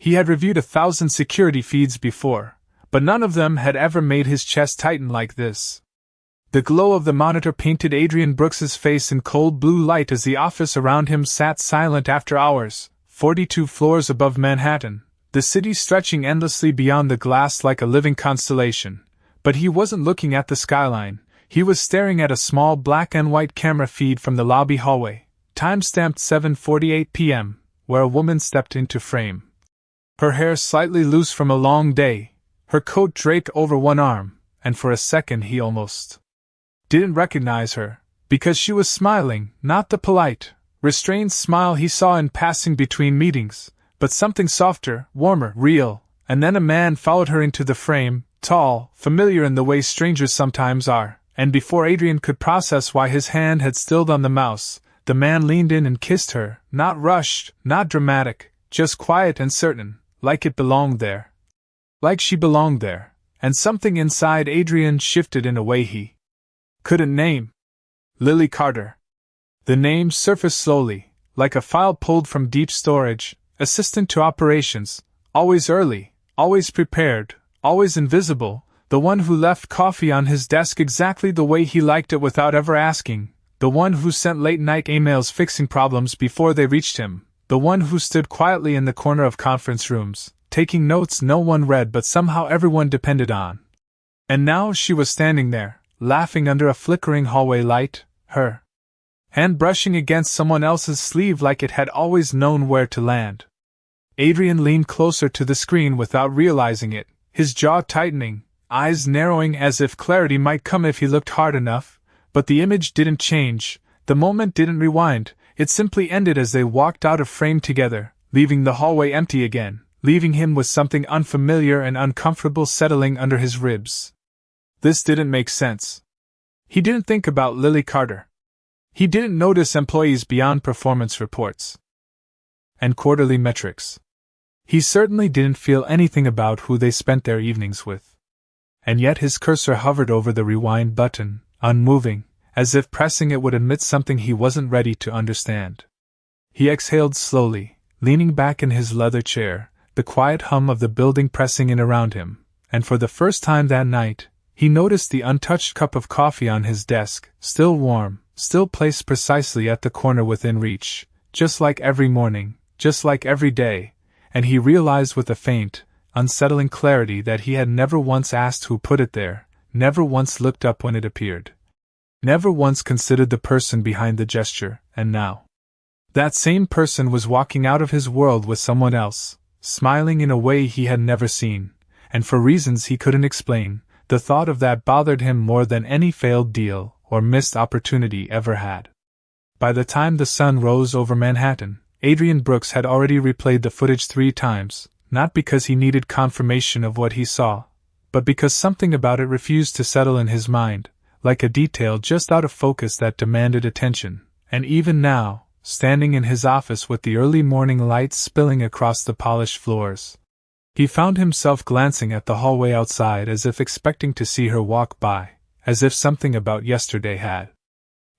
He had reviewed 1,000 security feeds before, but none of them had ever made his chest tighten like this. The glow of the monitor painted Adrian Brooks's face in cold blue light as the office around him sat silent after hours, 42 floors above Manhattan, the city stretching endlessly beyond the glass like a living constellation. But he wasn't looking at the skyline, he was staring at a small black and white camera feed from the lobby hallway, time-stamped 7:48 p.m., where a woman stepped into frame. Her hair slightly loose from a long day, her coat draped over one arm, and for a second he almost didn't recognize her, because she was smiling, not the polite, restrained smile he saw in passing between meetings, but something softer, warmer, real. And then a man followed her into the frame, tall, familiar in the way strangers sometimes are, and before Adrian could process why his hand had stilled on the mouse, the man leaned in and kissed her, not rushed, not dramatic, just quiet and certain, like it belonged there. Like she belonged there, and something inside Adrian shifted in a way he couldn't name. Lily Carter. The name surfaced slowly, like a file pulled from deep storage, assistant to operations, always early, always prepared, always invisible, the one who left coffee on his desk exactly the way he liked it without ever asking, the one who sent late-night emails fixing problems before they reached him, the one who stood quietly in the corner of conference rooms, taking notes no one read but somehow everyone depended on. And now she was standing there, laughing under a flickering hallway light, her hand brushing against someone else's sleeve like it had always known where to land. Adrian leaned closer to the screen without realizing it, his jaw tightening, eyes narrowing as if clarity might come if he looked hard enough, but the image didn't change, the moment didn't rewind, it simply ended as they walked out of frame together, leaving the hallway empty again, leaving him with something unfamiliar and uncomfortable settling under his ribs. This didn't make sense. He didn't think about Lily Carter. He didn't notice employees beyond performance reports and quarterly metrics. He certainly didn't feel anything about who they spent their evenings with. And yet his cursor hovered over the rewind button, unmoving, as if pressing it would admit something he wasn't ready to understand. He exhaled slowly, leaning back in his leather chair, the quiet hum of the building pressing in around him, and for the first time that night, he noticed the untouched cup of coffee on his desk, still warm, still placed precisely at the corner within reach, just like every morning, just like every day, and he realized with a faint, unsettling clarity that he had never once asked who put it there, never once looked up when it appeared, never once considered the person behind the gesture, and now that same person was walking out of his world with someone else, smiling in a way he had never seen, and for reasons he couldn't explain. The thought of that bothered him more than any failed deal or missed opportunity ever had. By the time the sun rose over Manhattan, Adrian Brooks had already replayed the footage 3 times, not because he needed confirmation of what he saw, but because something about it refused to settle in his mind, like a detail just out of focus that demanded attention. And even now, standing in his office with the early morning light spilling across the polished floors, he found himself glancing at the hallway outside as if expecting to see her walk by, as if something about yesterday had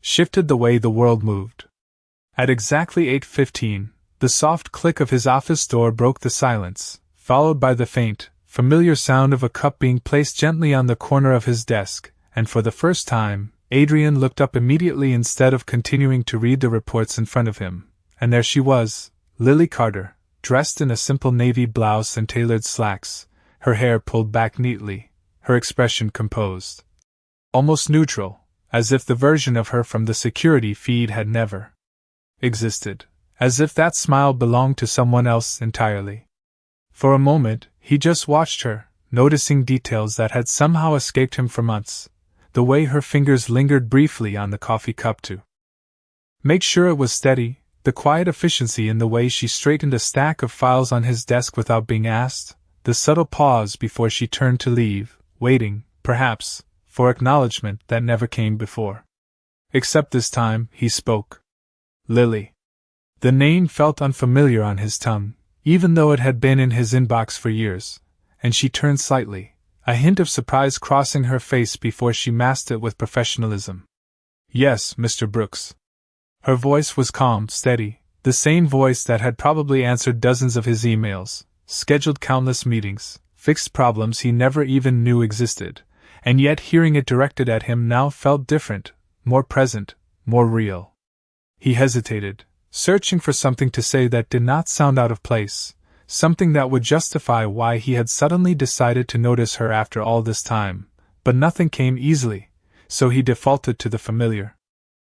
shifted the way the world moved. At exactly 8:15, the soft click of his office door broke the silence, followed by the faint, familiar sound of a cup being placed gently on the corner of his desk, and for the first time, Adrian looked up immediately instead of continuing to read the reports in front of him, and there she was, Lily Carter, dressed in a simple navy blouse and tailored slacks, her hair pulled back neatly, her expression composed, almost neutral, as if the version of her from the security feed had never existed, as if that smile belonged to someone else entirely. For a moment, he just watched her, noticing details that had somehow escaped him for months, the way her fingers lingered briefly on the coffee cup to make sure it was steady, the quiet efficiency in the way she straightened a stack of files on his desk without being asked, the subtle pause before she turned to leave, waiting, perhaps, for acknowledgement that never came before. Except this time, he spoke. Lily. The name felt unfamiliar on his tongue, even though it had been in his inbox for years, and she turned slightly, a hint of surprise crossing her face before she masked it with professionalism. Yes, Mr. Brooks. Her voice was calm, steady, the same voice that had probably answered dozens of his emails, scheduled countless meetings, fixed problems he never even knew existed, and yet hearing it directed at him now felt different, more present, more real. He hesitated, searching for something to say that did not sound out of place, something that would justify why he had suddenly decided to notice her after all this time, but nothing came easily, so he defaulted to the familiar.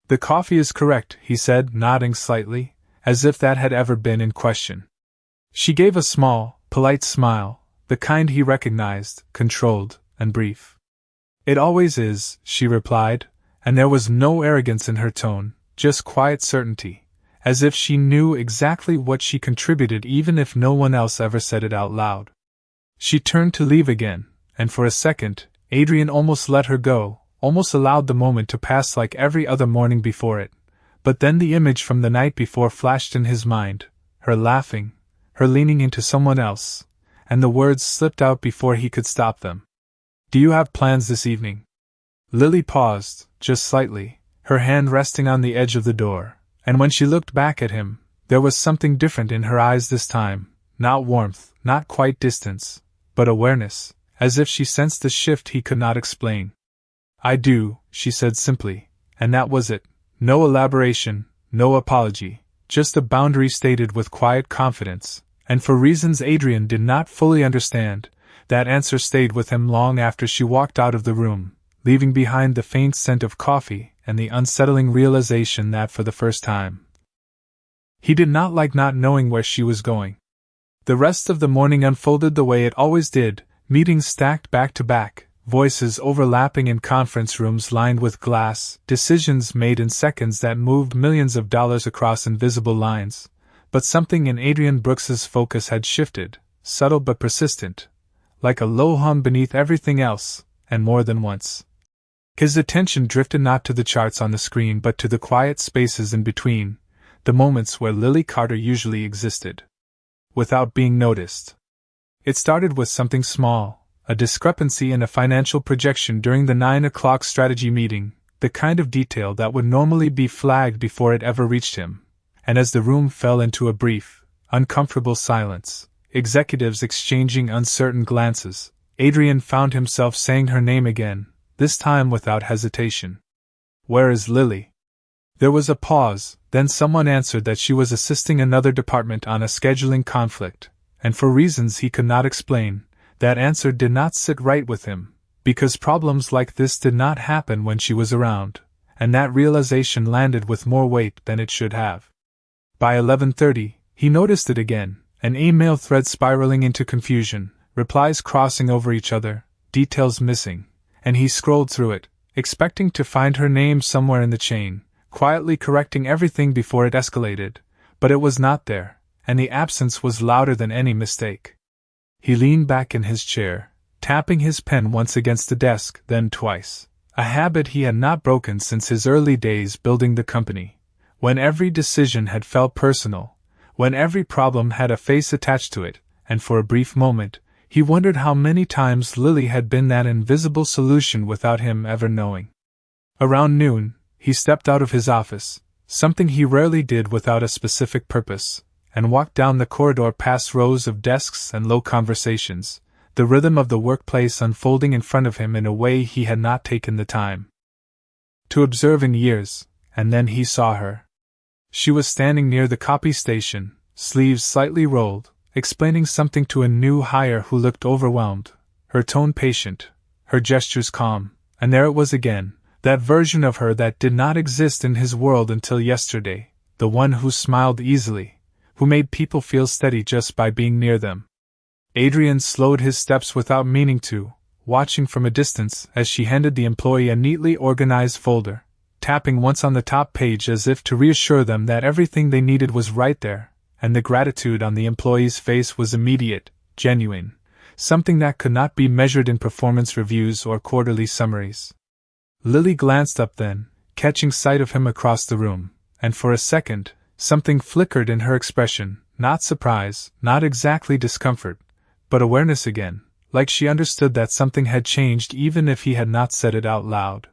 "The coffee is correct," he said, nodding slightly, as if that had ever been in question. She gave a small, polite smile, the kind he recognized, controlled, and brief. "It always is," she replied, and there was no arrogance in her tone, just quiet certainty, as if she knew exactly what she contributed even if no one else ever said it out loud. She turned to leave again, and for a second, Adrian almost let her go, almost allowed the moment to pass like every other morning before it, but then the image from the night before flashed in his mind, her laughing, her leaning into someone else, and the words slipped out before he could stop them. "Do you have plans this evening?" Lily paused, just slightly, her hand resting on the edge of the door, and when she looked back at him, there was something different in her eyes this time, not warmth, not quite distance, but awareness, as if she sensed the shift he could not explain. "I do," she said simply, and that was it. No elaboration, no apology, just a boundary stated with quiet confidence, and for reasons Adrian did not fully understand, that answer stayed with him long after she walked out of the room, leaving behind the faint scent of coffee and the unsettling realization that for the first time, he did not like not knowing where she was going. The rest of the morning unfolded the way it always did, meetings stacked back to back, voices overlapping in conference rooms lined with glass, decisions made in seconds that moved millions of dollars across invisible lines. But something in Adrian Brooks's focus had shifted, subtle but persistent, like a low hum beneath everything else, and more than once. His attention drifted not to the charts on the screen but to the quiet spaces in between, the moments where Lily Carter usually existed, without being noticed. It started with something small, a discrepancy in a financial projection during the 9 o'clock strategy meeting, the kind of detail that would normally be flagged before it ever reached him. And as the room fell into a brief, uncomfortable silence, executives exchanging uncertain glances, Adrian found himself saying her name again, this time without hesitation. "Where is Lily?" There was a pause, then someone answered that she was assisting another department on a scheduling conflict, and for reasons he could not explain, that answer did not sit right with him, because problems like this did not happen when she was around, and that realization landed with more weight than it should have. By 11:30, he noticed it again, an email thread spiraling into confusion, replies crossing over each other, details missing, and he scrolled through it, expecting to find her name somewhere in the chain, quietly correcting everything before it escalated, but it was not there, and the absence was louder than any mistake. He leaned back in his chair, tapping his pen once against the desk, then twice, a habit he had not broken since his early days building the company, when every decision had felt personal, when every problem had a face attached to it, and for a brief moment, he wondered how many times Lily had been that invisible solution without him ever knowing. Around noon, he stepped out of his office, something he rarely did without a specific purpose, and walked down the corridor past rows of desks and low conversations, the rhythm of the workplace unfolding in front of him in a way he had not taken the time to observe in years, and then he saw her. She was standing near the copy station, sleeves slightly rolled, explaining something to a new hire who looked overwhelmed, her tone patient, her gestures calm, and there it was again, that version of her that did not exist in his world until yesterday, the one who smiled easily, who made people feel steady just by being near them. Adrian slowed his steps without meaning to, watching from a distance as she handed the employee a neatly organized folder, tapping once on the top page as if to reassure them that everything they needed was right there, and the gratitude on the employee's face was immediate, genuine, something that could not be measured in performance reviews or quarterly summaries. Lily glanced up then, catching sight of him across the room, and for a second, something flickered in her expression, not surprise, not exactly discomfort, but awareness again, like she understood that something had changed even if he had not said it out loud.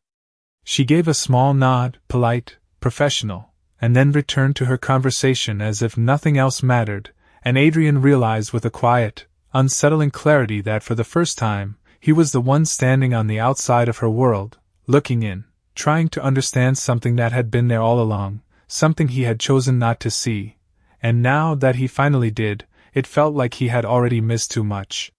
She gave a small nod, polite, professional, and then returned to her conversation as if nothing else mattered, and Adrian realized with a quiet, unsettling clarity that for the first time, he was the one standing on the outside of her world, looking in, trying to understand something that had been there all along, something he had chosen not to see, and now that he finally did, it felt like he had already missed too much.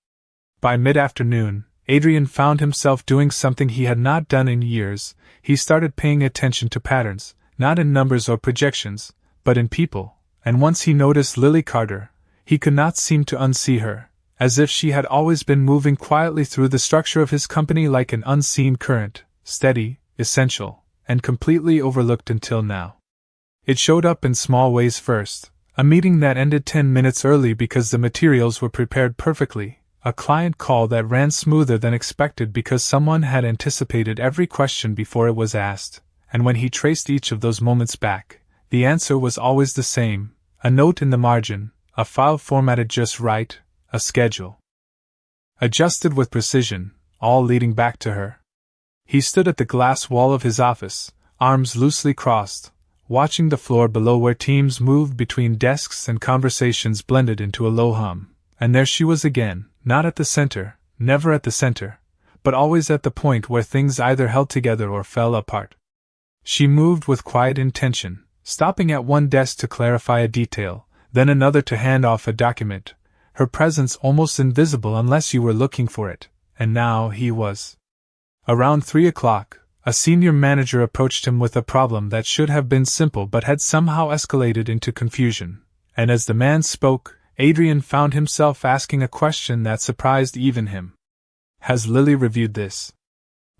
By mid-afternoon, Adrian found himself doing something he had not done in years. He started paying attention to patterns, not in numbers or projections, but in people, and once he noticed Lily Carter, he could not seem to unsee her, as if she had always been moving quietly through the structure of his company like an unseen current, steady, essential, and completely overlooked until now. It showed up in small ways first, a meeting that ended 10 minutes early because the materials were prepared perfectly, a client call that ran smoother than expected because someone had anticipated every question before it was asked, and when he traced each of those moments back, the answer was always the same, a note in the margin, a file formatted just right, a schedule adjusted with precision, all leading back to her. He stood at the glass wall of his office, arms loosely crossed, watching the floor below where teams moved between desks and conversations blended into a low hum, and there she was again. Not at the center, never at the center, but always at the point where things either held together or fell apart. She moved with quiet intention, stopping at one desk to clarify a detail, then another to hand off a document, her presence almost invisible unless you were looking for it, and now he was. Around 3 o'clock, a senior manager approached him with a problem that should have been simple but had somehow escalated into confusion, and as the man spoke, Adrian found himself asking a question that surprised even him. Has Lily reviewed this?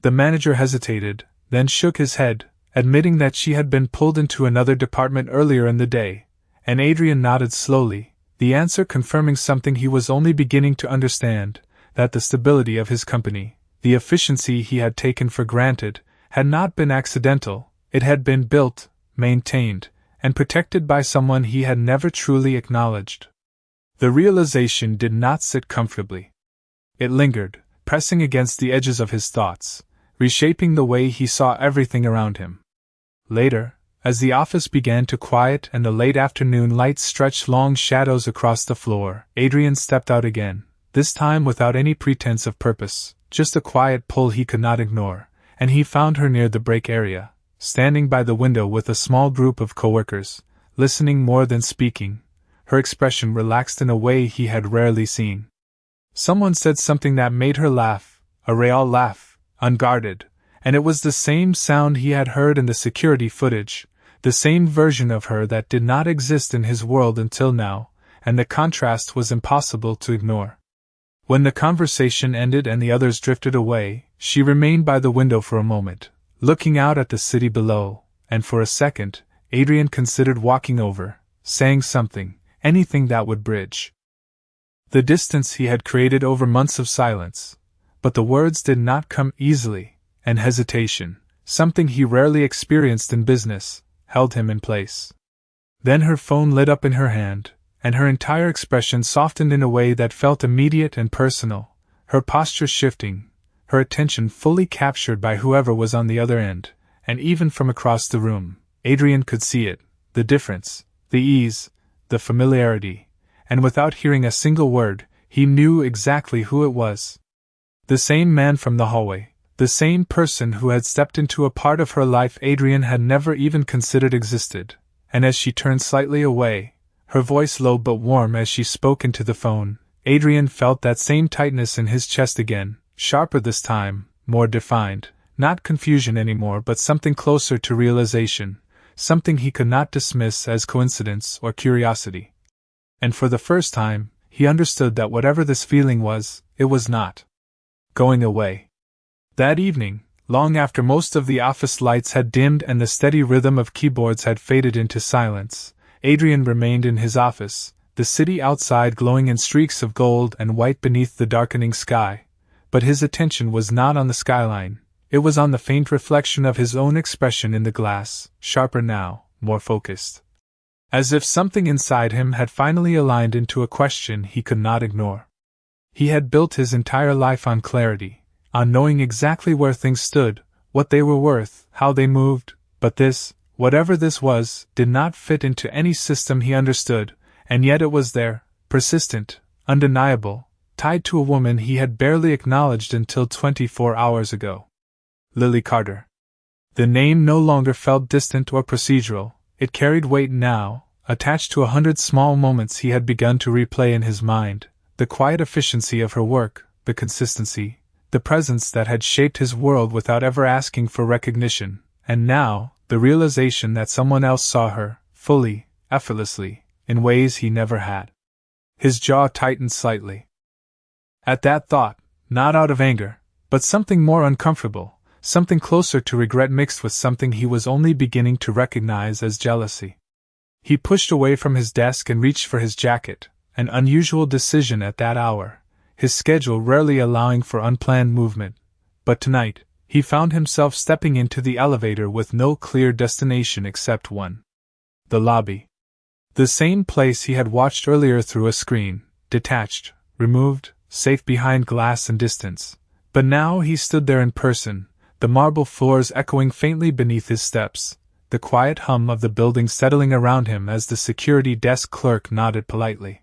The manager hesitated, then shook his head, admitting that she had been pulled into another department earlier in the day, and Adrian nodded slowly, the answer confirming something he was only beginning to understand, that the stability of his company, the efficiency he had taken for granted, had not been accidental, it had been built, maintained, and protected by someone he had never truly acknowledged. The realization did not sit comfortably. It lingered, pressing against the edges of his thoughts, reshaping the way he saw everything around him. Later, as the office began to quiet and the late afternoon light stretched long shadows across the floor, Adrian stepped out again, this time without any pretense of purpose, just a quiet pull he could not ignore, and he found her near the break area, standing by the window with a small group of coworkers, listening more than speaking, her expression relaxed in a way he had rarely seen. Someone said something that made her laugh, a real laugh, unguarded, and it was the same sound he had heard in the security footage, the same version of her that did not exist in his world until now, and the contrast was impossible to ignore. When the conversation ended and the others drifted away, she remained by the window for a moment, looking out at the city below, and for a second, Adrian considered walking over, saying something, anything that would bridge the distance he had created over months of silence, but the words did not come easily, and hesitation, something he rarely experienced in business, held him in place. Then her phone lit up in her hand, and her entire expression softened in a way that felt immediate and personal, her posture shifting, her attention fully captured by whoever was on the other end, and even from across the room, Adrian could see it, the difference, the ease, the familiarity, and without hearing a single word, he knew exactly who it was. The same man from the hallway, the same person who had stepped into a part of her life Adrian had never even considered existed, and as she turned slightly away, her voice low but warm as she spoke into the phone, Adrian felt that same tightness in his chest again, sharper this time, more defined, not confusion anymore but something closer to realization, something he could not dismiss as coincidence or curiosity. And for the first time, he understood that whatever this feeling was, it was not going away. That evening, long after most of the office lights had dimmed and the steady rhythm of keyboards had faded into silence, Adrian remained in his office, the city outside glowing in streaks of gold and white beneath the darkening sky, but his attention was not on the skyline, it was on the faint reflection of his own expression in the glass, sharper now, more focused. As if something inside him had finally aligned into a question he could not ignore. He had built his entire life on clarity, on knowing exactly where things stood, what they were worth, how they moved, but this, whatever this was, did not fit into any system he understood, and yet it was there, persistent, undeniable, tied to a woman he had barely acknowledged until 24 hours ago. Lily Carter. The name no longer felt distant or procedural, it carried weight now, attached to 100 small moments he had begun to replay in his mind, the quiet efficiency of her work, the consistency, the presence that had shaped his world without ever asking for recognition, and now, the realization that someone else saw her, fully, effortlessly, in ways he never had. His jaw tightened slightly. At that thought, not out of anger, but something more uncomfortable, something closer to regret mixed with something he was only beginning to recognize as jealousy. He pushed away from his desk and reached for his jacket, an unusual decision at that hour, his schedule rarely allowing for unplanned movement, but tonight, he found himself stepping into the elevator with no clear destination except one. The lobby. The same place he had watched earlier through a screen, detached, removed, safe behind glass and distance. But now he stood there in person, the marble floors echoing faintly beneath his steps, the quiet hum of the building settling around him as the security desk clerk nodded politely.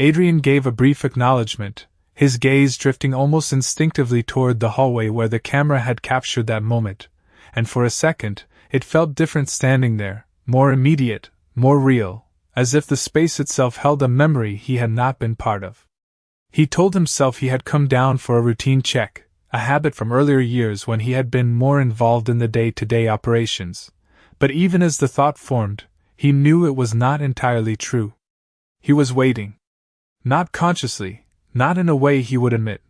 Adrian gave a brief acknowledgement, his gaze drifting almost instinctively toward the hallway where the camera had captured that moment, and for a second, it felt different standing there, more immediate, more real, as if the space itself held a memory he had not been part of. He told himself he had come down for a routine check, a habit from earlier years when he had been more involved in the day-to-day operations, but even as the thought formed, he knew it was not entirely true. He was waiting. Not consciously, not in a way he would admit,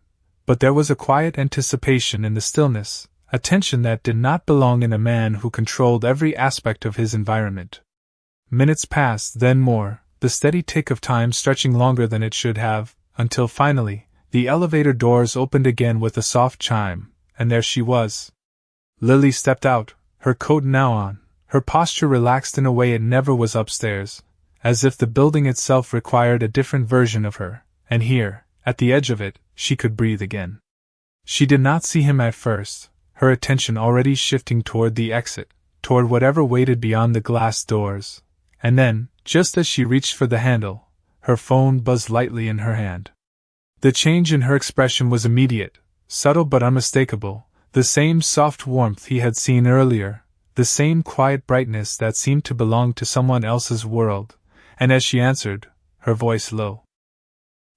but there was a quiet anticipation in the stillness, a tension that did not belong in a man who controlled every aspect of his environment. Minutes passed, then more, the steady tick of time stretching longer than it should have, until finally, the elevator doors opened again with a soft chime, and there she was. Lily stepped out, her coat now on, her posture relaxed in a way it never was upstairs, as if the building itself required a different version of her, and here, at the edge of it, she could breathe again. She did not see him at first, her attention already shifting toward the exit, toward whatever waited beyond the glass doors, and then, just as she reached for the handle, her phone buzzed lightly in her hand. The change in her expression was immediate, subtle but unmistakable, the same soft warmth he had seen earlier, the same quiet brightness that seemed to belong to someone else's world, and as she answered, her voice low,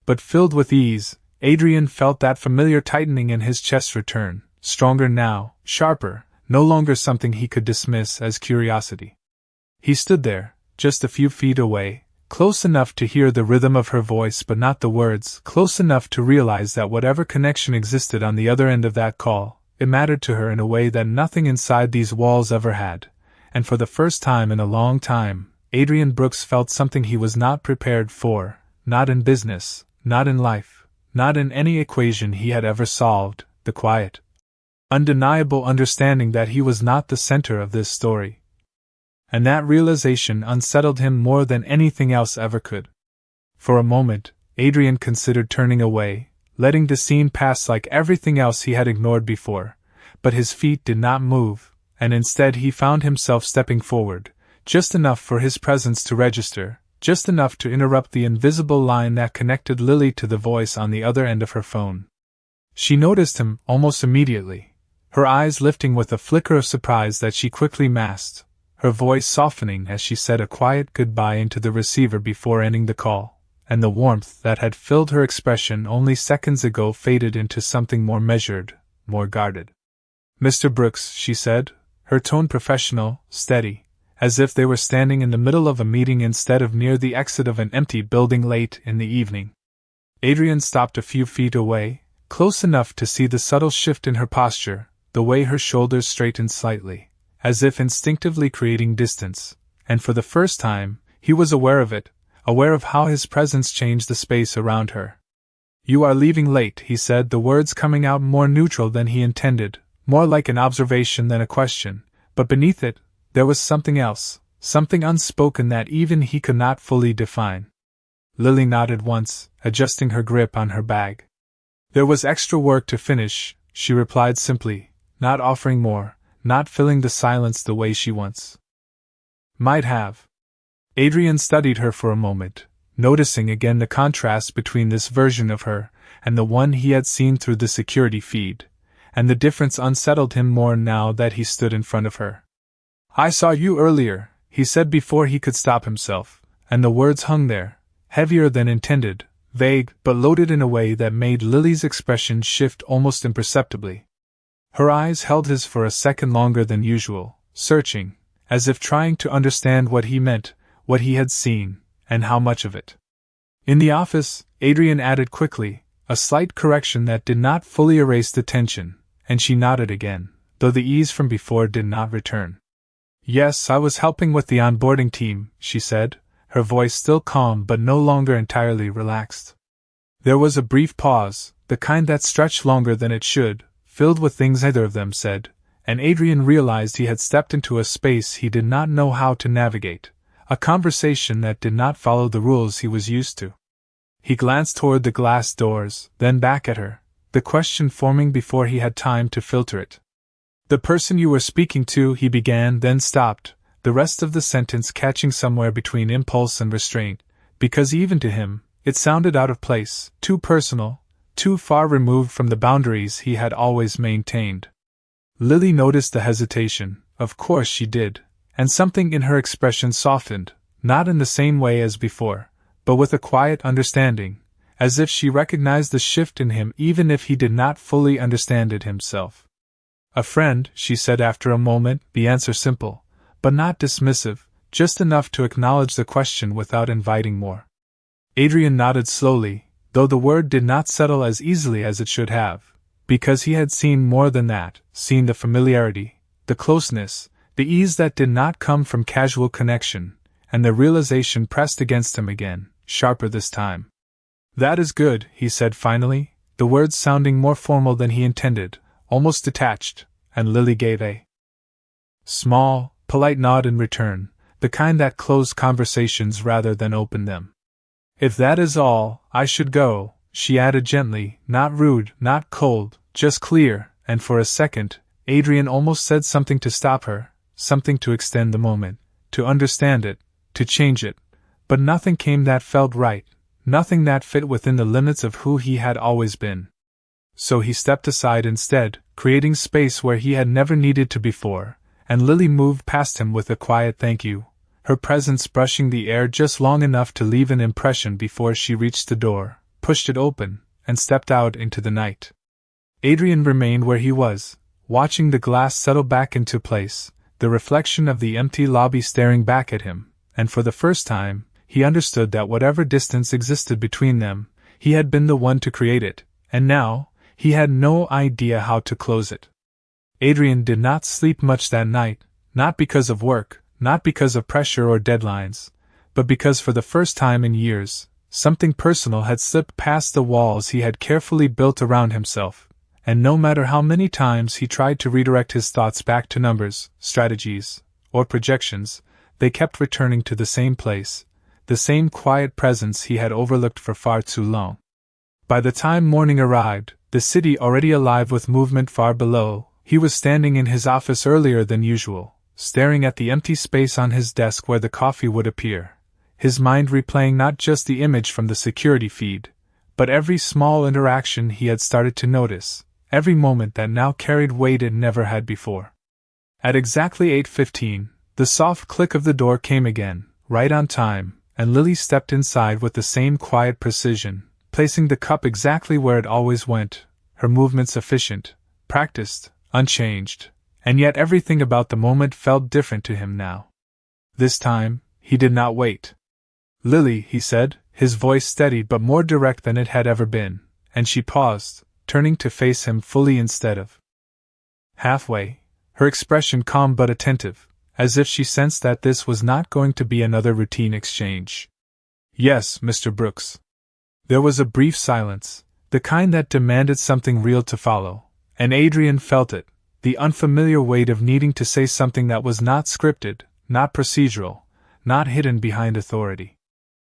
but filled with ease, Adrian felt that familiar tightening in his chest return, stronger now, sharper, no longer something he could dismiss as curiosity. He stood there, just a few feet away, close enough to hear the rhythm of her voice but not the words, close enough to realize that whatever connection existed on the other end of that call, it mattered to her in a way that nothing inside these walls ever had, and for the first time in a long time, Adrian Brooks felt something he was not prepared for, not in business, not in life, not in any equation he had ever solved, the quiet, undeniable understanding that he was not the center of this story. And that realization unsettled him more than anything else ever could. For a moment, Adrian considered turning away, letting the scene pass like everything else he had ignored before, but his feet did not move, and instead he found himself stepping forward, just enough for his presence to register, just enough to interrupt the invisible line that connected Lily to the voice on the other end of her phone. She noticed him almost immediately, her eyes lifting with a flicker of surprise that she quickly masked, her voice softening as she said a quiet goodbye into the receiver before ending the call, and the warmth that had filled her expression only seconds ago faded into something more measured, more guarded. "Mr. Brooks," she said, her tone professional, steady, as if they were standing in the middle of a meeting instead of near the exit of an empty building late in the evening. Adrian stopped a few feet away, close enough to see the subtle shift in her posture, the way her shoulders straightened slightly, as if instinctively creating distance, and for the first time, he was aware of it, aware of how his presence changed the space around her. "You are leaving late," he said, the words coming out more neutral than he intended, more like an observation than a question, but beneath it, there was something else, something unspoken that even he could not fully define. Lily nodded once, adjusting her grip on her bag. "There was extra work to finish," she replied simply, not offering more, not filling the silence the way she once might have. Adrian studied her for a moment, noticing again the contrast between this version of her and the one he had seen through the security feed, and the difference unsettled him more now that he stood in front of her. "I saw you earlier," he said before he could stop himself, and the words hung there, heavier than intended, vague but loaded in a way that made Lily's expression shift almost imperceptibly. Her eyes held his for a second longer than usual, searching, as if trying to understand what he meant, what he had seen, and how much of it. "In the office," Adrian added quickly, a slight correction that did not fully erase the tension, and she nodded again, though the ease from before did not return. "Yes, I was helping with the onboarding team," she said, her voice still calm but no longer entirely relaxed. There was a brief pause, the kind that stretched longer than it should, filled with things neither of them said, and Adrian realized he had stepped into a space he did not know how to navigate, a conversation that did not follow the rules he was used to. He glanced toward the glass doors, then back at her, the question forming before he had time to filter it. "The person you were speaking to," he began, then stopped, the rest of the sentence catching somewhere between impulse and restraint, because even to him, it sounded out of place, too personal, too far removed from the boundaries he had always maintained. Lily noticed the hesitation, of course she did, and something in her expression softened, not in the same way as before, but with a quiet understanding, as if she recognized the shift in him even if he did not fully understand it himself. "A friend," she said after a moment, the answer simple, but not dismissive, just enough to acknowledge the question without inviting more. Adrian nodded slowly, though the word did not settle as easily as it should have, because he had seen more than that, seen the familiarity, the closeness, the ease that did not come from casual connection, and the realization pressed against him again, sharper this time. "That is good," he said finally, the words sounding more formal than he intended, almost detached, and Lily gave a small, polite nod in return, the kind that closed conversations rather than opened them. "If that is all, I should go," she added gently, not rude, not cold, just clear, and for a second, Adrian almost said something to stop her, something to extend the moment, to understand it, to change it, but nothing came that felt right, nothing that fit within the limits of who he had always been. So he stepped aside instead, creating space where he had never needed to before, and Lily moved past him with a quiet thank you, her presence brushing the air just long enough to leave an impression before she reached the door, pushed it open, and stepped out into the night. Adrian remained where he was, watching the glass settle back into place, the reflection of the empty lobby staring back at him, and for the first time, he understood that whatever distance existed between them, he had been the one to create it, and now, he had no idea how to close it. Adrian did not sleep much that night, not because of work, not because of pressure or deadlines, but because for the first time in years, something personal had slipped past the walls he had carefully built around himself, and no matter how many times he tried to redirect his thoughts back to numbers, strategies, or projections, they kept returning to the same place, the same quiet presence he had overlooked for far too long. By the time morning arrived, the city already alive with movement far below, he was standing in his office earlier than usual, staring at the empty space on his desk where the coffee would appear, his mind replaying not just the image from the security feed, but every small interaction he had started to notice, every moment that now carried weight it never had before. At exactly 8:15, the soft click of the door came again, right on time, and Lily stepped inside with the same quiet precision, placing the cup exactly where it always went, her movements efficient, practiced, unchanged, and yet everything about the moment felt different to him now. This time, he did not wait. "Lily," he said, his voice steady but more direct than it had ever been, and she paused, turning to face him fully instead of halfway, her expression calm but attentive, as if she sensed that this was not going to be another routine exchange. "Yes, Mr. Brooks." There was a brief silence, the kind that demanded something real to follow, and Adrian felt it, the unfamiliar weight of needing to say something that was not scripted, not procedural, not hidden behind authority.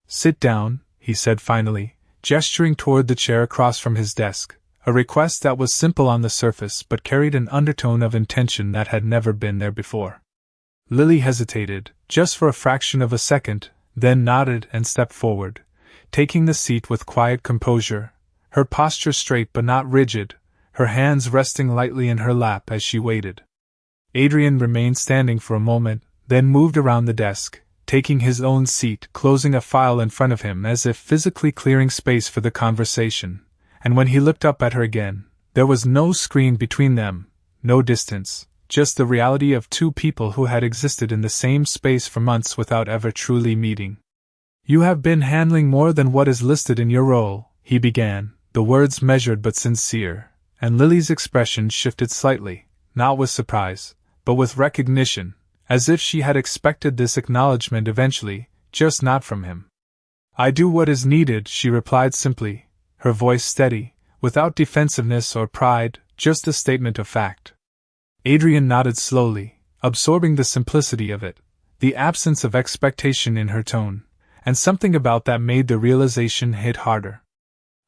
"Sit down," he said finally, gesturing toward the chair across from his desk, a request that was simple on the surface but carried an undertone of intention that had never been there before. Lily hesitated, just for a fraction of a second, then nodded and stepped forward, taking the seat with quiet composure, her posture straight but not rigid, her hands resting lightly in her lap as she waited. Adrian remained standing for a moment, then moved around the desk, taking his own seat, closing a file in front of him as if physically clearing space for the conversation, and when he looked up at her again, there was no screen between them, no distance, just the reality of two people who had existed in the same space for months without ever truly meeting. "You have been handling more than what is listed in your role," he began, the words measured but sincere, and Lily's expression shifted slightly, not with surprise, but with recognition, as if she had expected this acknowledgement eventually, just not from him. "I do what is needed," she replied simply, her voice steady, without defensiveness or pride, just a statement of fact. Adrian nodded slowly, absorbing the simplicity of it, the absence of expectation in her tone, and something about that made the realization hit harder.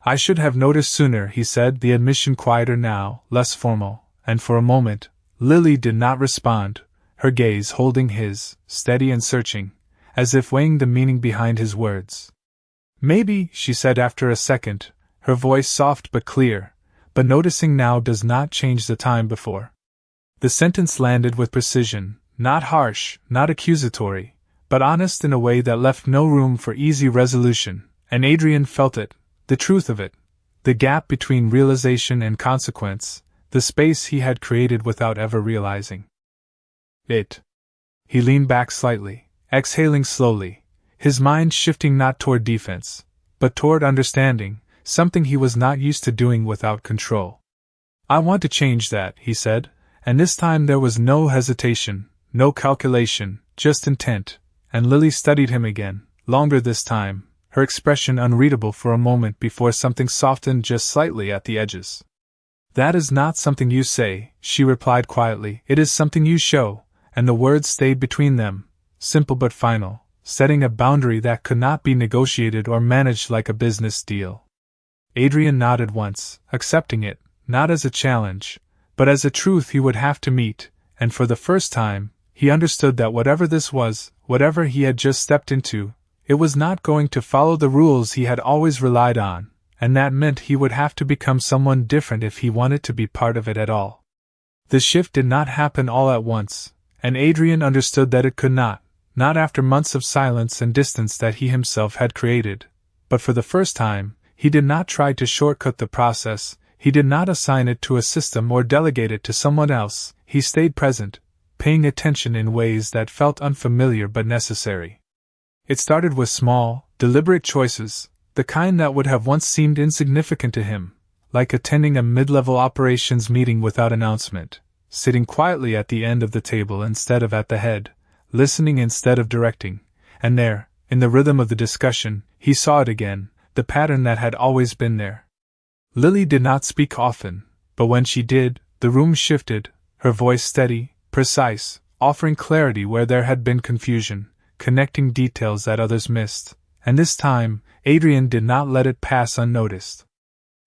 "I should have noticed sooner," he said, the admission quieter now, less formal, and for a moment, Lily did not respond, her gaze holding his, steady and searching, as if weighing the meaning behind his words. "Maybe," she said after a second, her voice soft but clear, "but noticing now does not change the time before." The sentence landed with precision, not harsh, not accusatory, but honest in a way that left no room for easy resolution, and Adrian felt it, the truth of it, the gap between realization and consequence, the space he had created without ever realizing it. He leaned back slightly, exhaling slowly, his mind shifting not toward defense, but toward understanding, something he was not used to doing without control. "I want to change that," he said, and this time there was no hesitation, no calculation, just intent, and Lily studied him again, longer this time, her expression unreadable for a moment before something softened just slightly at the edges. "That is not something you say," she replied quietly, "it is something you show," and the words stayed between them, simple but final, setting a boundary that could not be negotiated or managed like a business deal. Adrian nodded once, accepting it, not as a challenge, but as a truth he would have to meet, and for the first time, he understood that whatever this was, whatever he had just stepped into, it was not going to follow the rules he had always relied on, and that meant he would have to become someone different if he wanted to be part of it at all. The shift did not happen all at once, and Adrian understood that it could not after months of silence and distance that he himself had created, but for the first time, he did not try to shortcut the process, he did not assign it to a system or delegate it to someone else, he stayed present, paying attention in ways that felt unfamiliar but necessary. It started with small, deliberate choices, the kind that would have once seemed insignificant to him, like attending a mid-level operations meeting without announcement, sitting quietly at the end of the table instead of at the head, listening instead of directing, and there, in the rhythm of the discussion, he saw it again, the pattern that had always been there. Lily did not speak often, but when she did, the room shifted, her voice steady, precise, offering clarity where there had been confusion, connecting details that others missed, and this time, Adrian did not let it pass unnoticed.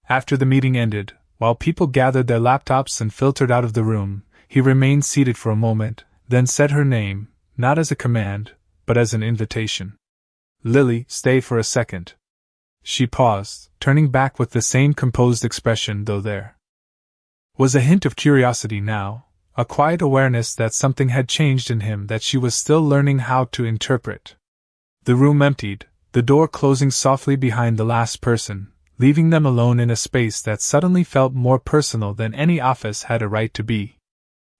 After the meeting ended, while people gathered their laptops and filtered out of the room, he remained seated for a moment, then said her name, not as a command, but as an invitation. "Lily, stay for a second." She paused, turning back with the same composed expression, though there was a hint of curiosity now, a quiet awareness that something had changed in him that she was still learning how to interpret. The room emptied, the door closing softly behind the last person, leaving them alone in a space that suddenly felt more personal than any office had a right to be.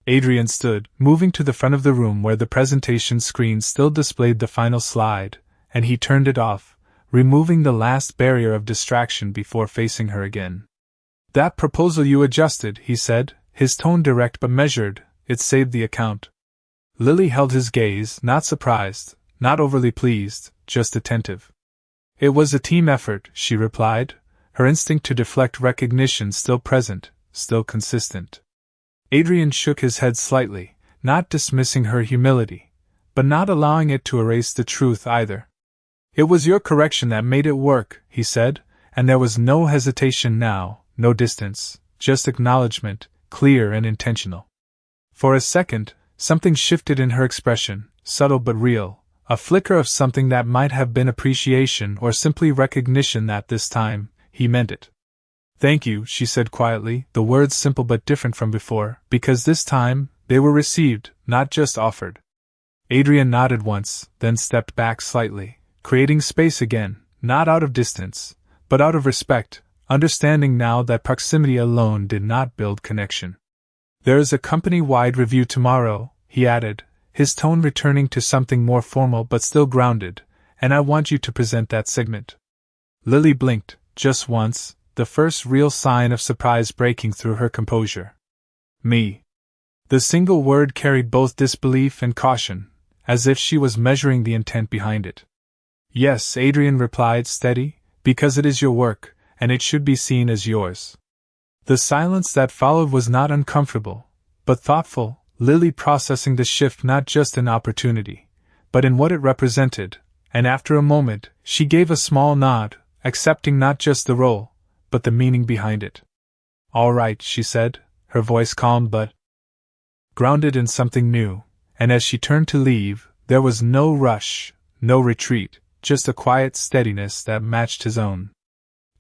Adrian stood, moving to the front of the room where the presentation screen still displayed the final slide, and he turned it off, removing the last barrier of distraction before facing her again. "That proposal you adjusted," he said, his tone direct but measured, "it saved the account." Lily held his gaze, not surprised, not overly pleased, just attentive. "It was a team effort," she replied, her instinct to deflect recognition still present, still consistent. Adrian shook his head slightly, not dismissing her humility, but not allowing it to erase the truth either. "It was your correction that made it work," he said, and there was no hesitation now, no distance, just acknowledgement, clear and intentional. For a second, something shifted in her expression, subtle but real, A flicker of something that might have been appreciation or simply recognition that this time, he meant it. "Thank you," she said quietly, the words simple but different from before, because this time, they were received, not just offered. Adrian nodded once, then stepped back slightly, creating space again, not out of distance, but out of respect, understanding now that proximity alone did not build connection. "There is a company-wide review tomorrow," he added, his tone returning to something more formal but still grounded, "and I want you to present that segment." Lily blinked, just once, the first real sign of surprise breaking through her composure. "Me?" The single word carried both disbelief and caution, as if she was measuring the intent behind it. "Yes," Adrian replied, steady, "because it is your work, and it should be seen as yours." The silence that followed was not uncomfortable, but thoughtful, Lily processing the shift not just in opportunity, but in what it represented, and after a moment, she gave a small nod, accepting not just the role, but the meaning behind it. "All right," she said, her voice calm but grounded in something new, and as she turned to leave, there was no rush, no retreat, just a quiet steadiness that matched his own.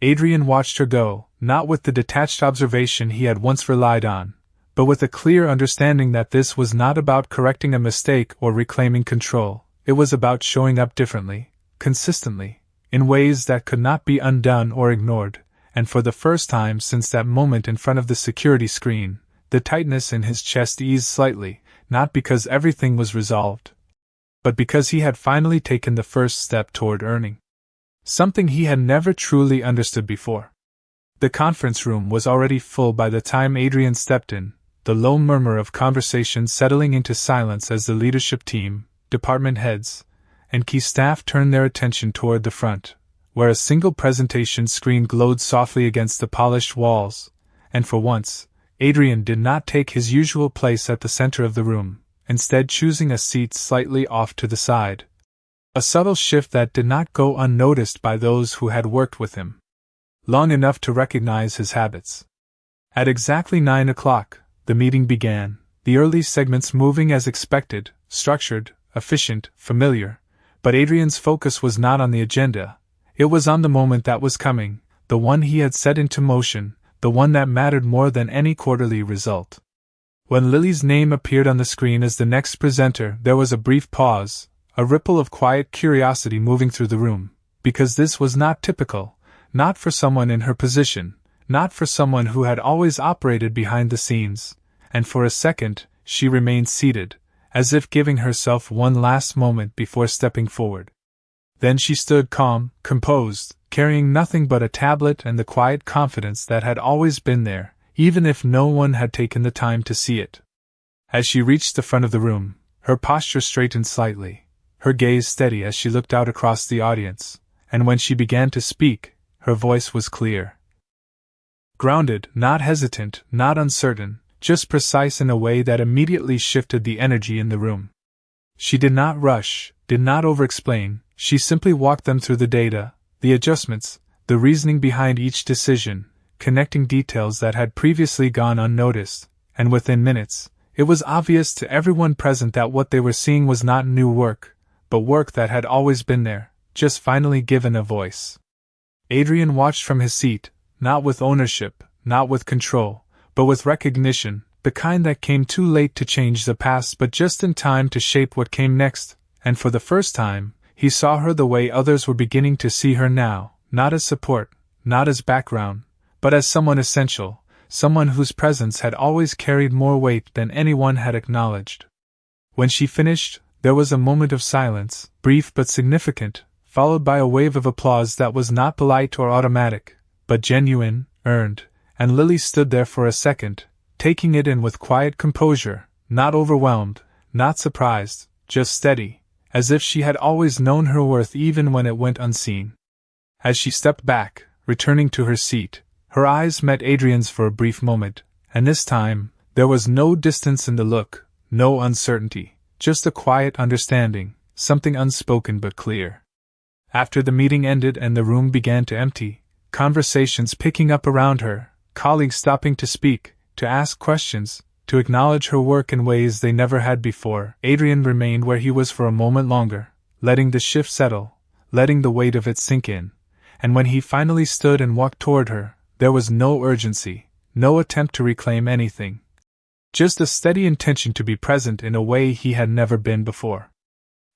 Adrian watched her go, not with the detached observation he had once relied on, but with a clear understanding that this was not about correcting a mistake or reclaiming control. It was about showing up differently, consistently, in ways that could not be undone or ignored, and for the first time since that moment in front of the security screen, the tightness in his chest eased slightly, not because everything was resolved, but because he had finally taken the first step toward earning something he had never truly understood before. The conference room was already full by the time Adrian stepped in, the low murmur of conversation settling into silence as the leadership team, department heads, and key staff turned their attention toward the front, where a single presentation screen glowed softly against the polished walls, and for once, Adrian did not take his usual place at the center of the room, instead choosing a seat slightly off to the side. A subtle shift that did not go unnoticed by those who had worked with him long enough to recognize his habits. At exactly 9 o'clock, the meeting began, the early segments moving as expected, structured, efficient, familiar, but Adrian's focus was not on the agenda, it was on the moment that was coming, the one he had set into motion, the one that mattered more than any quarterly result. When Lily's name appeared on the screen as the next presenter, there was a brief pause, a ripple of quiet curiosity moving through the room, because this was not typical, not for someone in her position, not for someone who had always operated behind the scenes, and for a second, she remained seated, as if giving herself one last moment before stepping forward. Then she stood calm, composed, carrying nothing but a tablet and the quiet confidence that had always been there, even if no one had taken the time to see it. As she reached the front of the room, her posture straightened slightly, her gaze steady as she looked out across the audience, and when she began to speak, her voice was clear. Grounded, not hesitant, not uncertain, just precise in a way that immediately shifted the energy in the room. She did not rush, did not over-explain, she simply walked them through the data, the adjustments, the reasoning behind each decision, connecting details that had previously gone unnoticed, and within minutes, it was obvious to everyone present that what they were seeing was not new work, but work that had always been there, just finally given a voice. Adrian watched from his seat, not with ownership, not with control, but with recognition, the kind that came too late to change the past but just in time to shape what came next, and for the first time, he saw her the way others were beginning to see her now, not as support, not as background, but as someone essential, someone whose presence had always carried more weight than anyone had acknowledged. When she finished, there was a moment of silence, brief but significant, followed by a wave of applause that was not polite or automatic, but genuine, earned, and Lily stood there for a second, taking it in with quiet composure, not overwhelmed, not surprised, just steady, as if she had always known her worth even when it went unseen. As she stepped back, returning to her seat, her eyes met Adrian's for a brief moment, and this time, there was no distance in the look, no uncertainty, just a quiet understanding, something unspoken but clear. After the meeting ended and the room began to empty, conversations picking up around her, colleagues stopping to speak, to ask questions, to acknowledge her work in ways they never had before, Adrian remained where he was for a moment longer, letting the shift settle, letting the weight of it sink in, and when he finally stood and walked toward her, there was no urgency, no attempt to reclaim anything. Just a steady intention to be present in a way he had never been before.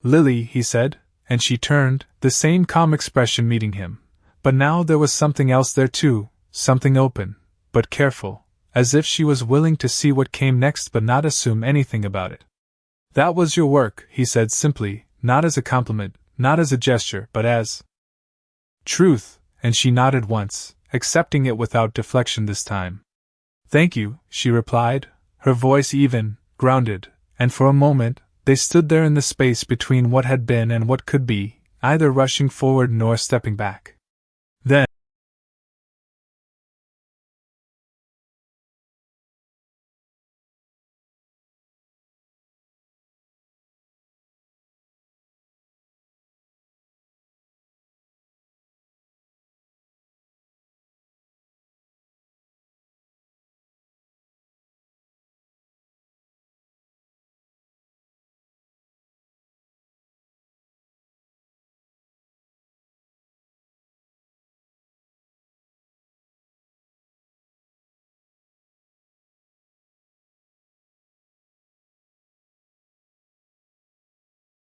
"Lily," he said, and she turned, the same calm expression meeting him. But now there was something else there too, something open, but careful, as if she was willing to see what came next but not assume anything about it. "That was your work," he said simply, not as a compliment, not as a gesture, but as truth, and she nodded once, accepting it without deflection this time. "Thank you," she replied, her voice even, grounded, and for a moment, they stood there in the space between what had been and what could be, neither rushing forward nor stepping back. Then,